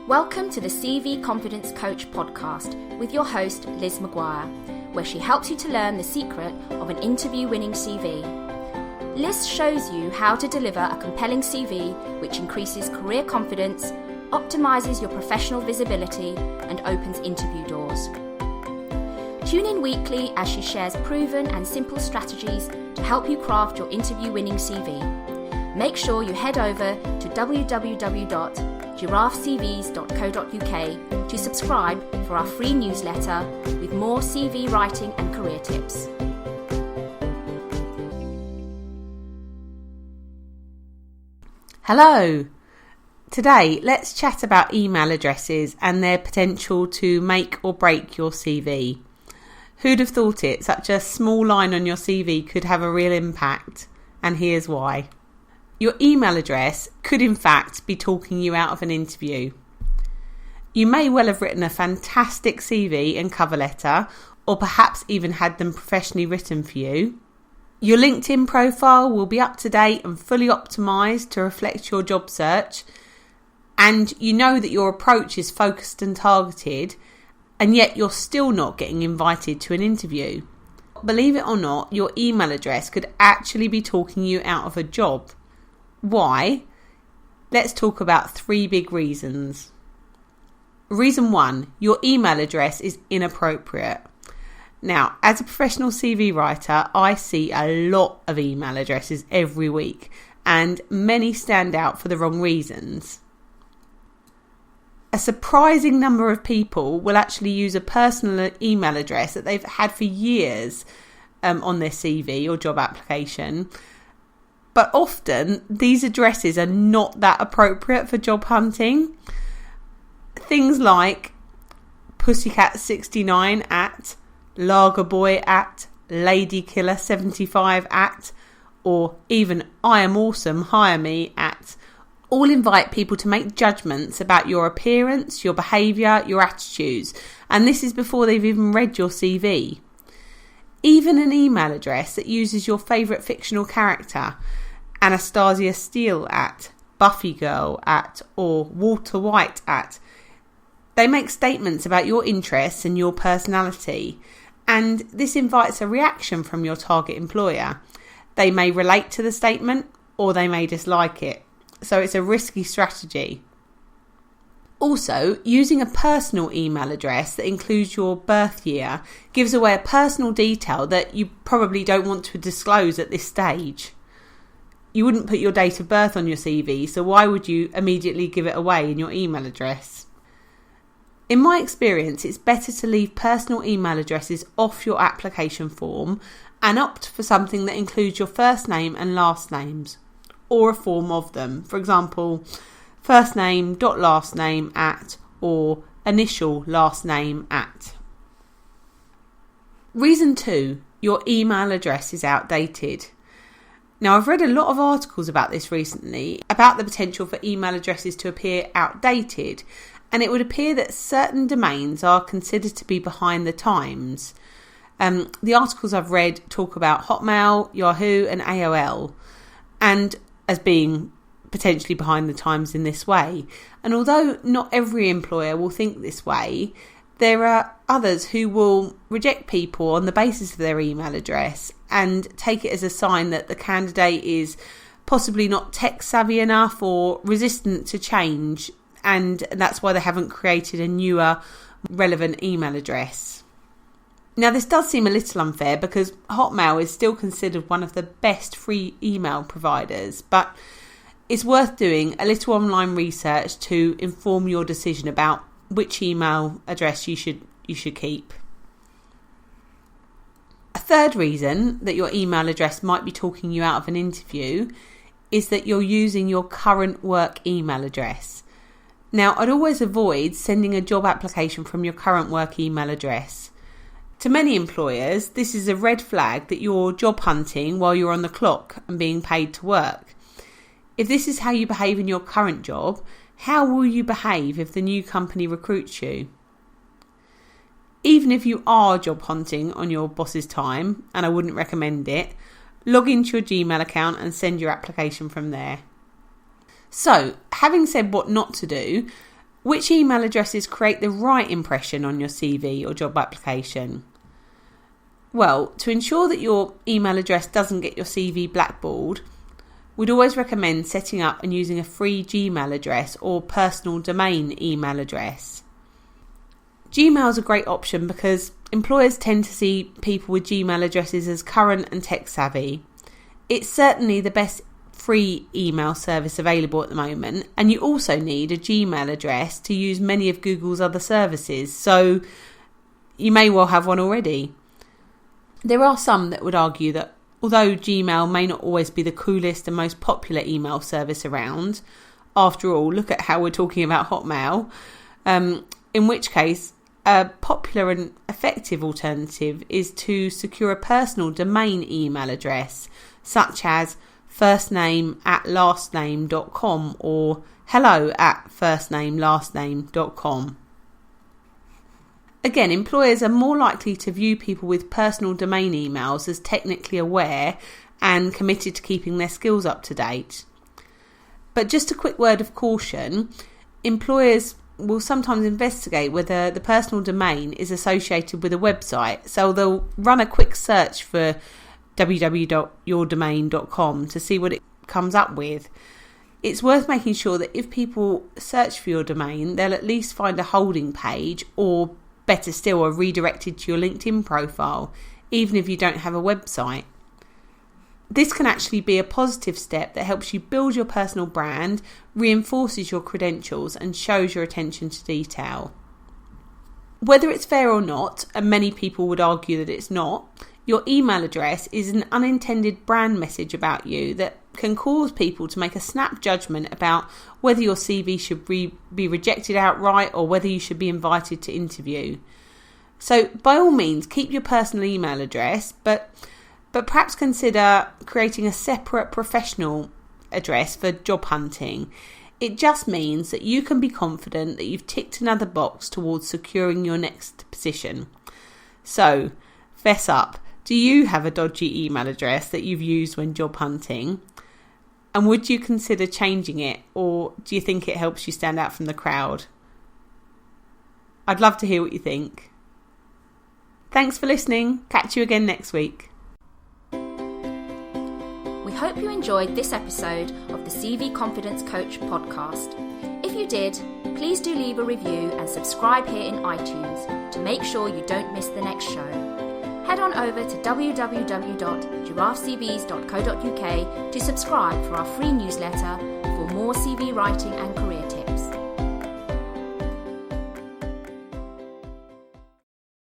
Welcome to the CV Confidence Coach podcast with your host, Liz Maguire, where she helps you to learn the secret of an interview-winning CV. Liz shows you how to deliver a compelling CV which increases career confidence, optimises your professional visibility, and opens interview doors. Tune in weekly as she shares proven and simple strategies to help you craft your interview-winning CV. Make sure you head over to www.giraffecvs.co.uk to subscribe for our free newsletter with more CV writing and career tips. Hello! Today, let's chat about email addresses and their potential to make or break your CV. Who'd have thought it? Such a small line on your CV could have a real impact, and here's why. Your email address could in fact be talking you out of an interview. You may well have written a fantastic CV and cover letter, or perhaps even had them professionally written for you. Your LinkedIn profile will be up to date and fully optimised to reflect your job search, and you know that your approach is focused and targeted, and yet you're still not getting invited to an interview. Believe it or not, your email address could actually be talking you out of a job. Why? Let's talk about 3 big reasons. Reason 1, your email address is inappropriate. Now, as a professional CV writer, I see a lot of email addresses every week, and many stand out for the wrong reasons. A surprising number of people will actually use a personal email address that they've had for years on their CV or job application. But often, these addresses are not that appropriate for job hunting. Things like pussycat69 at, lagerboy at, ladykiller75 at, or even I am awesome, hire me at, all invite people to make judgments about your appearance, your behaviour, your attitudes, and this is before they've even read your CV. Even an email address that uses your favourite fictional character, Anastasia Steele at, Buffy Girl at, or Walter White at. They make statements about your interests and your personality, and this invites a reaction from your target employer. They may relate to the statement or they may dislike it, so it's a risky strategy. Also, using a personal email address that includes your birth year gives away a personal detail that you probably don't want to disclose at this stage. You wouldn't put your date of birth on your CV, so why would you immediately give it away in your email address? In my experience, it's better to leave personal email addresses off your application form and opt for something that includes your first name and last names, or a form of them. For example, first name dot last name at, or initial last name at. Reason 2, your email address is outdated. Now, I've read a lot of articles about this recently, about the potential for email addresses to appear outdated, and it would appear that certain domains are considered to be behind the times. The articles I've read talk about Hotmail, Yahoo and AOL, and as being potentially behind the times in this way. And although not every employer will think this way, there are others who will reject people on the basis of their email address and take it as a sign that the candidate is possibly not tech savvy enough or resistant to change, and that's why they haven't created a newer, relevant email address. Now, this does seem a little unfair because Hotmail is still considered one of the best free email providers, but it's worth doing a little online research to inform your decision about which email address you should keep. A third reason that your email address might be talking you out of an interview is that you're using your current work email address. Now, I'd always avoid sending a job application from your current work email address. To many employers, this is a red flag that you're job hunting while you're on the clock and being paid to work. If this is how you behave in your current job, how will you behave if the new company recruits you? Even if you are job hunting on your boss's time, and I wouldn't recommend it, log into your Gmail account and send your application from there. So, having said what not to do, Which email addresses create the right impression on your CV or job application? Well, to ensure that your email address doesn't get your CV blackballed, we'd always recommend setting up and using a free Gmail address or personal domain email address. Gmail is a great option because employers tend to see people with Gmail addresses as current and tech savvy. It's certainly the best free email service available at the moment, and you also need a Gmail address to use many of Google's other services, so you may well have one already. There are some that would argue that although Gmail may not always be the coolest and most popular email service around, after all, look at how we're talking about Hotmail, in which case a popular and effective alternative is to secure a personal domain email address, such as firstname@lastname.com or hello@firstnamelastname.com. Again, employers are more likely to view people with personal domain emails as technically aware and committed to keeping their skills up to date. But just a quick word of caution, employers will sometimes investigate whether the personal domain is associated with a website, so they'll run a quick search for www.yourdomain.com to see what it comes up with. It's worth making sure that if people search for your domain, they'll at least find a holding page, or better still, are redirected to your LinkedIn profile, even if you don't have a website. This can actually be a positive step that helps you build your personal brand, reinforces your credentials, and shows your attention to detail. Whether it's fair or not, and many people would argue that it's not, your email address is an unintended brand message about you that can cause people to make a snap judgment about whether your CV should be rejected outright or whether you should be invited to interview. So by all means, keep your personal email address, but perhaps consider creating a separate professional address for job hunting. It just means that you can be confident that you've ticked another box towards securing your next position. So, fess up. Do you have a dodgy email address that you've used when job hunting? And would you consider changing it, or do you think it helps you stand out from the crowd? I'd love to hear what you think. Thanks for listening. Catch you again next week. We hope you enjoyed this episode of the CV Confidence Coach podcast. If you did, please do leave a review and subscribe here in iTunes to make sure you don't miss the next show. Head on over to www.giraffecvs.co.uk to subscribe for our free newsletter for more CV writing and career